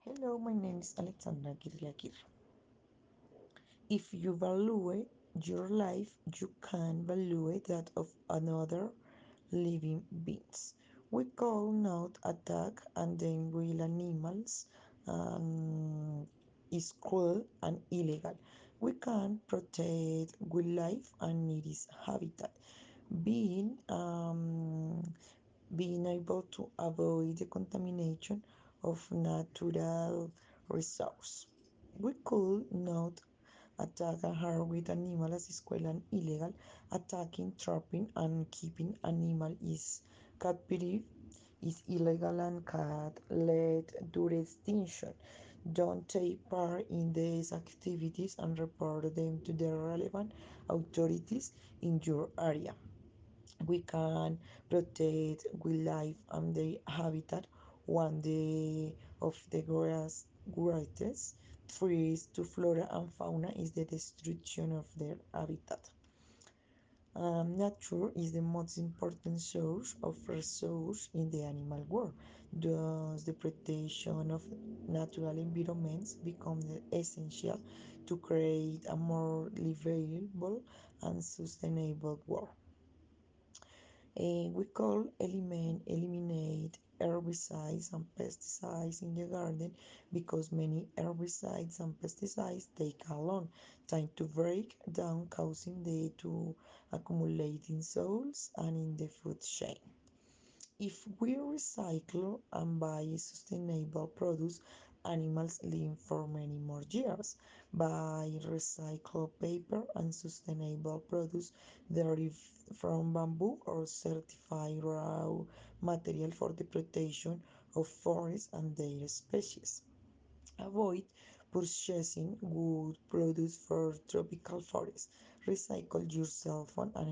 Hello, my name is Alexandra Kirliakir. If you value your life, you can value that of another living beings. We call not attack and then wild animals is cruel and illegal. We can protect wildlife and its habitat. Being being able to avoid the contamination of natural resource. We could not attack and harm with animals as is cruel and illegal. Attacking, trapping, and keeping animal is captive is illegal and can lead to extinction. Don't take part in these activities and report them to the relevant authorities in your area. We can protect wildlife and their habitat. One of the greatest threats to flora and fauna is the destruction of their habitat. Nature is the most important source of resource in the animal world. Thus, the protection of natural environments becomes essential to create a more livable and sustainable world. We call eliminate herbicides and pesticides in the garden because many herbicides and pesticides take a long time to break down, causing them to accumulate in soils and in the food chain. If we recycle and buy sustainable products, animals live for many more years. Buy recycled paper and sustainable products derived from bamboo or certified raw material for the protection of forests and their species. Avoid purchasing wood products for tropical forests. Recycle your cell phone and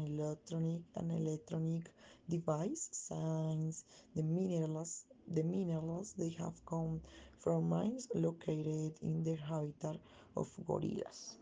electronic device since the minerals they have come from mines located in the habitat of gorillas.